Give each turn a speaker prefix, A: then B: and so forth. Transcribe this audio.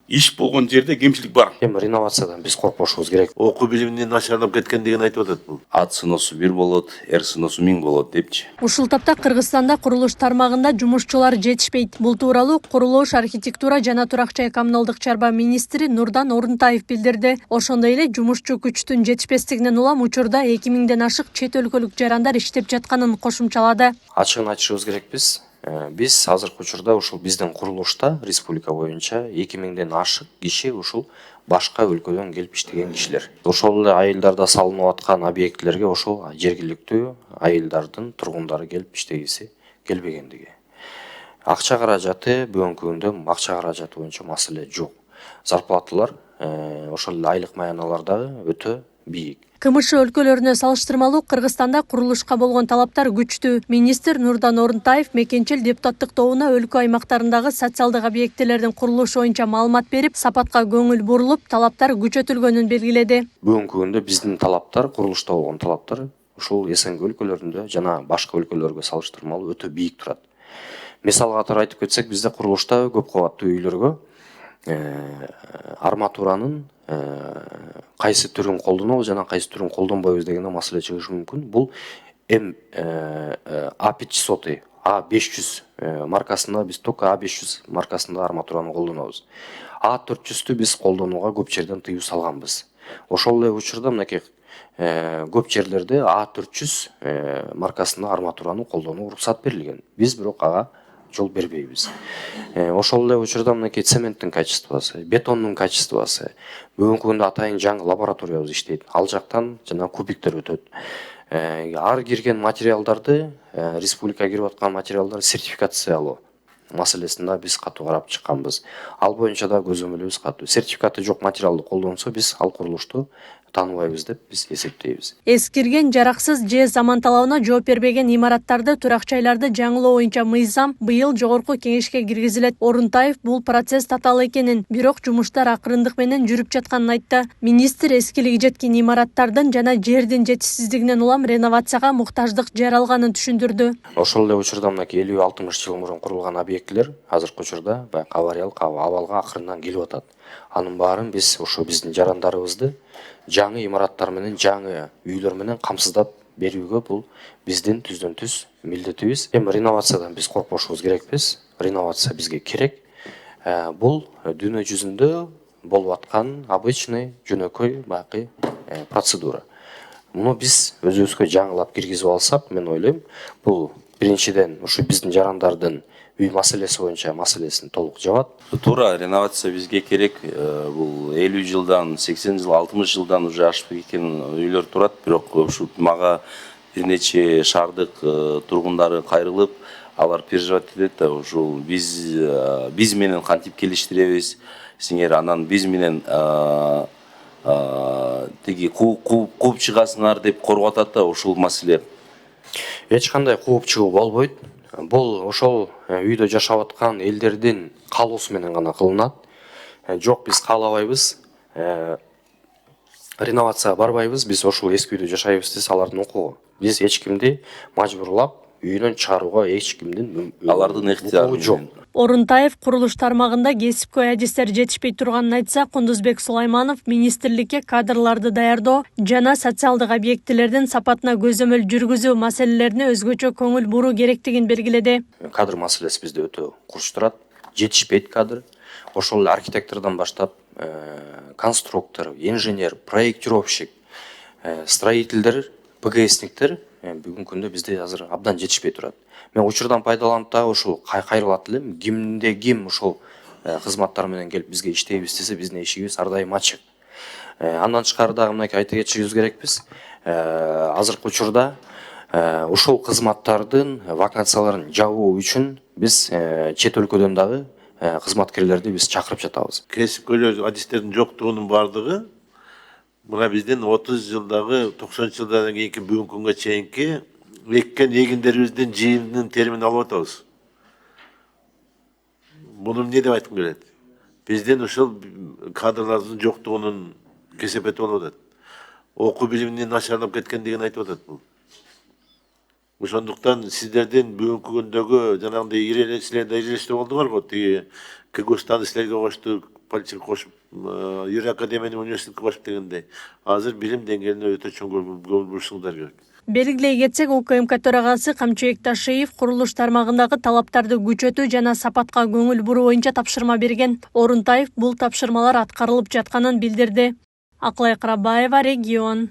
A: иш болгон жерде кемчилик бар.
B: Эми реновациядан биз коркпошубуз керек.
C: Окуу билиминин начарлап кеткендигин айтып атат бул.
A: Ат сыноосу бир болот, эр сыноосу 1000 болот депчи.
D: Ушул тапта Кыргызстанда курулуш тармагында жумушчулар жетишпейт. Бул тууралуу Курулуш, архитектура жана турак жай коммуналдык чарба министри Нурдан Орунтаев билдирди. Ошондой эле жумушчу күчтүн жетишпестигинен улам учурда 2000ден ашык чет өлкөлүк жарандар иштеп жатканын кошумчалады.
B: Ачыгын айтышыбыз керекпиз. Биз азыркы учурда ушул биздин курулушта республика боюнча 2000ден ашык киши ушул башка өлкөдөн келип иштеген кишилер. Ошол эле айылдарда салынып аткан объектилерге ошол жергиликтүү айылдардын тургундары келип иштегиси келбегендиги. Акча каражаты бүгүнкү күндө акча каражаты боюнча маселе жок. Зарплаталар ошол эле айлык маяналардагы өтө бийик.
D: КМШ өлкөлөрүнө салыштырмалуу Кыргызстанда курулушка болгон талаптар күчтүү. Министр Нурдан Орунтаев мекенчил депутаттык тобуна өлкө аймактарындагы социалдык объектилердин курулушу боюнча маалымат берип, сапатка көңүл бурулуп, талаптар күчөтүлгөнүн белгиледи.
B: Бүгүнкү күндө биздин талаптар, курулушта болгон талаптар ушул СНГ өлкөлөрүндө жана башка өлкөлөргө салыштырмалуу өтө бийик турат. Мисал катары айтып кетсек, бизде курулушта көп кабаттуу үйлөргө арматуранын кайсы түрүн колдонобуз жана кайсы түрүн колдонбойбуз деген маселе чыгышы мүмкүн. Бул А500, А500 маркасында биз только А500 маркасында арматураны колдонобуз. А400-тү биз колдонууга көп жерден тыюу салганбыз. Ошол эле учурда мынакей көп жерлерде А400 маркасында арматураны колдонуу уруксат берилген. Биз бирок ага жол бербейбиз. Ошол эле учурда мынакей цементтин качествосы, бетондун качествосы бүгүнкү күндө атайын жаңы лабораториябыз иштейт. Ал жактан жана кубиктер өтөт. Ар кирген материалдарды, республикага кирип аткан материалдар сертификациялоо маселесинде биз катуу карап чыкканбыз. Ал боюнча да көзөмөлүбүз катуу. Сертификаты жок материалды колдонсо биз ал курулушту тааныбайбыз деп биз эсептейбиз.
D: Эскирген, жараксыз же заман талабына жооп бербеген имараттарды, турак жайларды жаңылоо боюнча мыйзам быйыл жогорку кеңешке киргизилет. Орунтаев бул процесс татаал экенин, бирок жумуштар акырындык менен жүрүп жатканын айтты. Министр эскилиги жеткен имараттардын жана жердин жетишсиздигинен улам реновацияга муктаждык жаралганын түшүндүрдү.
B: Ошол эле учурда мынакей 50-60 жыл мурун курулган объектилер азыркы учурда авариялык абалга акырындан келип атат. Анын баарын биз ошо биздин жарандарыбызды жаңы имараттар менен, жаңы үйлөр менен камсыздап берүүгө бул биздин түздөн түз милдетибиз. Эми реновациядан биз коркпошубуз керекпиз. Реновация бизге керек. Бул дүйнө жүзүндө болуп аткан обычный жөнөкөй бакый процедура. Муну биз өзүбүзгө жаңылап киргизип алсак, мен ойлойм, бул биринчиден ушу биздин жарандардын үй маселеси боюнча маселесин толук жабат.
A: Туура, реновация бизге керек. Бул 50 жылдан, 80 жыл, 60 жылдан уже ашып кеткен үйлөр турат, бирок ушу мага бир нече шаардык тургундары кайрылып, алар переживать этет да, ушул биз менен кантип келиштиребиз, сиңер анан биз менен тиги кууп чыгасыңар деп коргоп атат да ушул маселе.
B: Эч кандай кууп чыгуу болбойт. Бул ошол үйдө жашап аткан элдердин каалоосу менен гана кылынат. Жок, биз каалабайбыз, реновацияга барбайбыз, биз ошол эски үйдө жашайбыз десе алардын укугу. Биз эч кимди мажбурлап үйүнөн чыгарууга эч кимдин
A: Алардын ыктыяры
B: жок.
D: Орунтаев курулуш тармагында кесипкөй адистер жетишпей турганын айтса, Кундузбек Сулайманов министрликке кадрларды даярдоо жана социалдык объектилердин сапатына көзөмөл жүргүзүү маселелерине өзгөчө көңүл буруу керектигин белгиледи.
B: Кадр маселеси бизде өтө курч турат. Жетишпейт кадр. Ошол эле архитектордон баштап конструктор, инженер, проектировщик, строительдер, ПГСниктер бүгүнкү күндө бизде азыр абдан жетишпей турат. Мен учурдан пайдаланып дагы ушул кайрылат элем. Кимде ким ушул кызматтар менен келип бизге иштейбиз десе, биздин эшигибиз ар дайым ачык. Андан тышкары дагы мынакей айта кетишибиз керекпиз. Азыркы учурда ушул кызматтардын вакансияларын жабуу үчүн биз чет өлкөдөн дагы кызматкерлерди биз чакырып жатабыз.
C: Кесипкөйлөр адистердин жоктугунун бардыгы мына биздин 30 жылдагы 90 жылдардан кийинки бүгүнкү күнгө чейинки эккен эгиндерибиздин жыйынын теримин алып атабыз. Муну эмне деп айткым келет? Биздин ушул кадрлардын жоктугунун кесепети болуп атат. Окуу билиминин начарлап кеткендигин айтып атат бул. Ошондуктан сиздердин бүгүнкү күндөгү жанагындай силер да ирелештирип болдуңар го, тиги КГУстан силерге кошту, политех кошуп, Юрий Академияның университетке кошуп дегендей. Азыр билим деңгээлине өтө чоң көңүл бурушуңдар керек.
D: Белгилей кетсек, УКМК төрагасы Камчыбек Ташиев курулуш тармагындагы талаптарды күчөтүү жана сапатка көңүл буруу боюнча тапшырма берген. Орунтаев бул тапшырмалар аткарылып жатканын билдирди. Аклай Карабаева, Регион.